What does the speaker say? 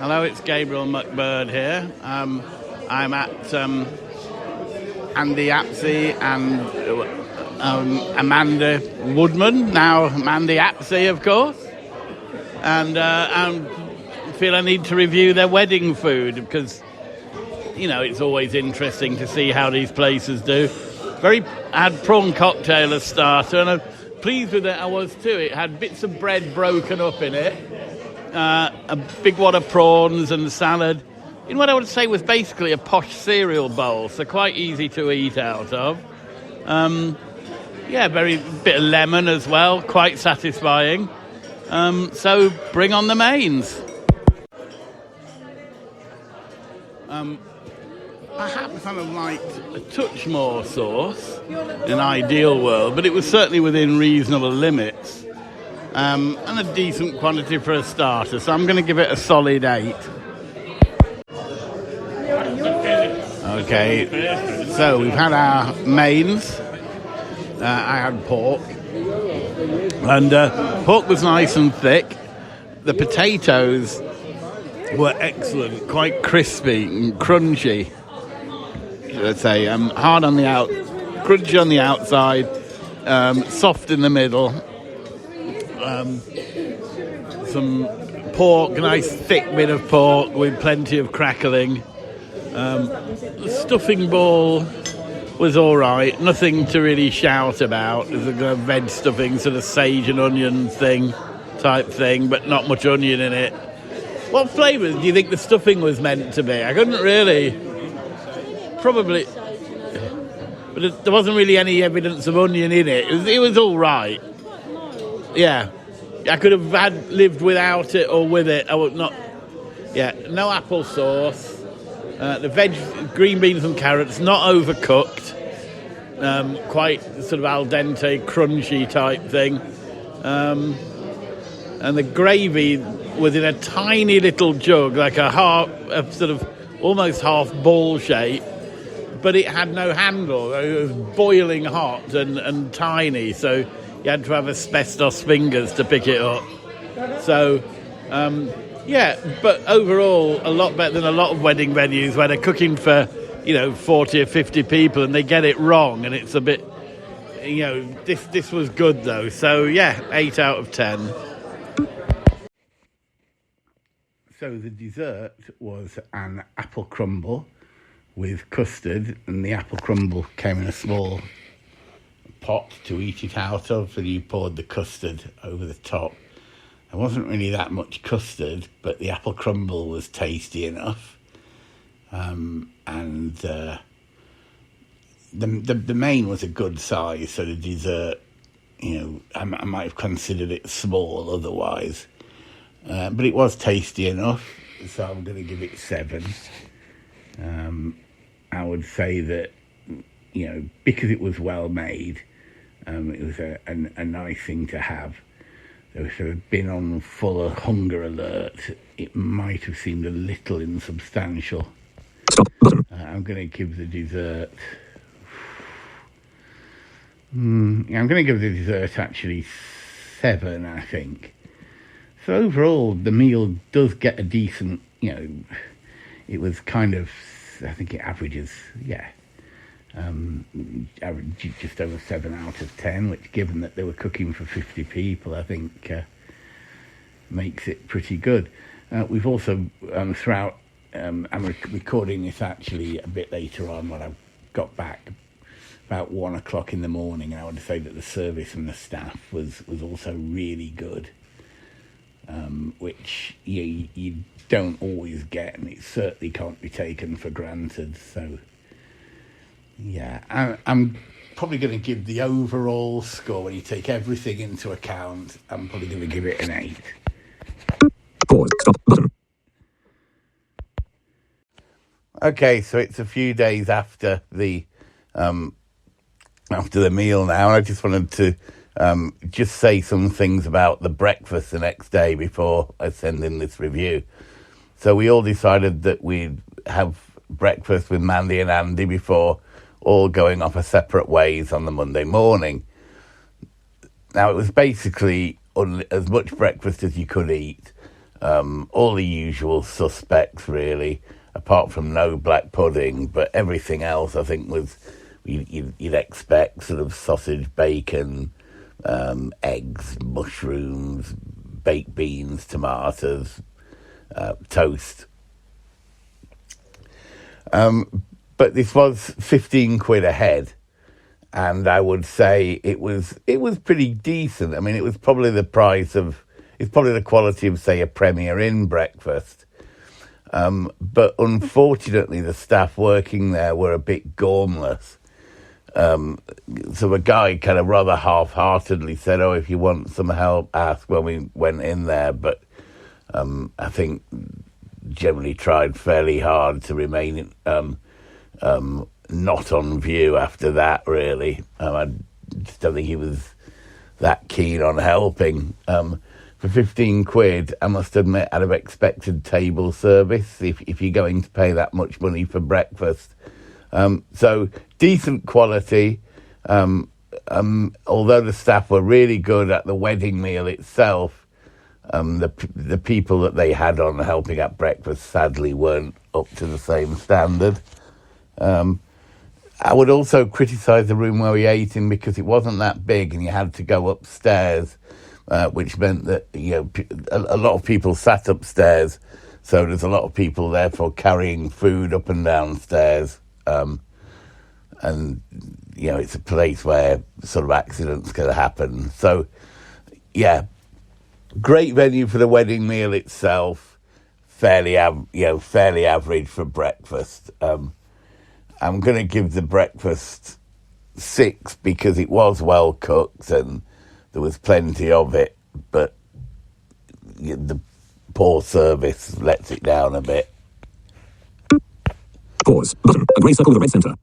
Hello, it's Gabriel McBird here. I'm at Andy Apsey and Amanda Woodman, now Mandy Apsey, of course. And I feel I need to review their wedding food because, you know, it's always interesting to see how these places do. I had prawn cocktail as starter, and I'm pleased with it. I was too. It had bits of bread broken up in it, a big wad of prawns and salad. In what I would say was basically a posh cereal bowl, so quite easy to eat out of. Very bit of lemon as well, quite satisfying. So bring on the mains. Perhaps I'd have liked a touch more sauce in an ideal world, but it was certainly within reasonable limits, and a decent quantity for a starter, so I'm going to give it a solid 8. Okay, so we've had our mains. I had pork, and pork was nice and thick. The potatoes were excellent, quite crispy and crunchy. Let's say hard on the crunchy on the outside, soft in the middle. Some pork, nice thick bit of pork with plenty of crackling. The stuffing ball was all right, nothing to really shout about. There's a veg stuffing, sort of sage and onion type thing, but not much onion in it. What flavours do you think the stuffing was meant to be? I couldn't really. Probably, but there wasn't really any evidence of onion in it. It was all right. Yeah, I could have lived without it or with it. I would not. Yeah, no apple sauce. The veg, green beans and carrots, not overcooked. Quite sort of al dente, crunchy type thing. And the gravy was in a tiny little jug, like a sort of almost half ball shape. But it had no handle. It was boiling hot and tiny, so you had to have asbestos fingers to pick it up. So, but overall, a lot better than a lot of wedding venues where they're cooking for, 40 or 50 people and they get it wrong, and it's a bit, this was good though. So, 8 out of 10. So the dessert was an apple crumble with custard, and the apple crumble came in a small pot to eat it out of, and you poured the custard over the top. There wasn't really that much custard, but the apple crumble was tasty enough. And the main was a good size, so the dessert, I might have considered it small otherwise. But it was tasty enough, so I'm going to give it 7. I would say that, because it was well made, it was a nice thing to have. Though if it had been on full hunger alert, it might have seemed a little insubstantial. I'm going to give the dessert... I'm going to give the dessert actually 7, I think. So overall, the meal does get a decent, it was kind of, I think it averages, just over 7 out of 10, which, given that they were cooking for 50 people, I think makes it pretty good. We've also, throughout, I'm recording this actually a bit later on when I got back, about 1 o'clock in the morning, and I would say that the service and the staff was also really good. Which you don't always get, and it certainly can't be taken for granted. So, I'm probably going to give the overall score, when you take everything into account, I'm probably going to give it an 8. Pause. Stop. Button. Okay, so it's a few days after the meal now, and I just wanted to just say some things about the breakfast the next day before I send in this review. So we all decided that we'd have breakfast with Mandy and Andy before all going off our separate ways on the Monday morning. Now, it was basically as much breakfast as you could eat. All the usual suspects, really, apart from no black pudding, but everything else I think was you'd expect, sort of sausage, bacon, eggs, mushrooms, baked beans, tomatoes, toast. But this was 15 quid a head, and I would say it was pretty decent. I mean, it was probably the price of, it's probably the quality of, say, a Premier Inn breakfast. But unfortunately, the staff working there were a bit gormless. So a guy kind of rather half-heartedly said, "Oh, if you want some help, ask," when we went in there. But I think generally tried fairly hard to remain not on view after that, really. I just don't think he was that keen on helping. For 15 quid, I must admit, I'd have expected table service if you're going to pay that much money for breakfast. So decent quality. Although the staff were really good at the wedding meal itself, the people that they had on helping at breakfast sadly weren't up to the same standard. I would also criticise the room where we ate in because it wasn't that big and you had to go upstairs, which meant that a lot of people sat upstairs, so there's a lot of people therefore carrying food up and downstairs. And it's a place where sort of accidents can happen. So, yeah, great venue for the wedding meal itself. Fairly average for breakfast. I'm going to give the breakfast 6 because it was well cooked and there was plenty of it, but the poor service lets it down a bit. Pause. Button. A grey circle with a red centre.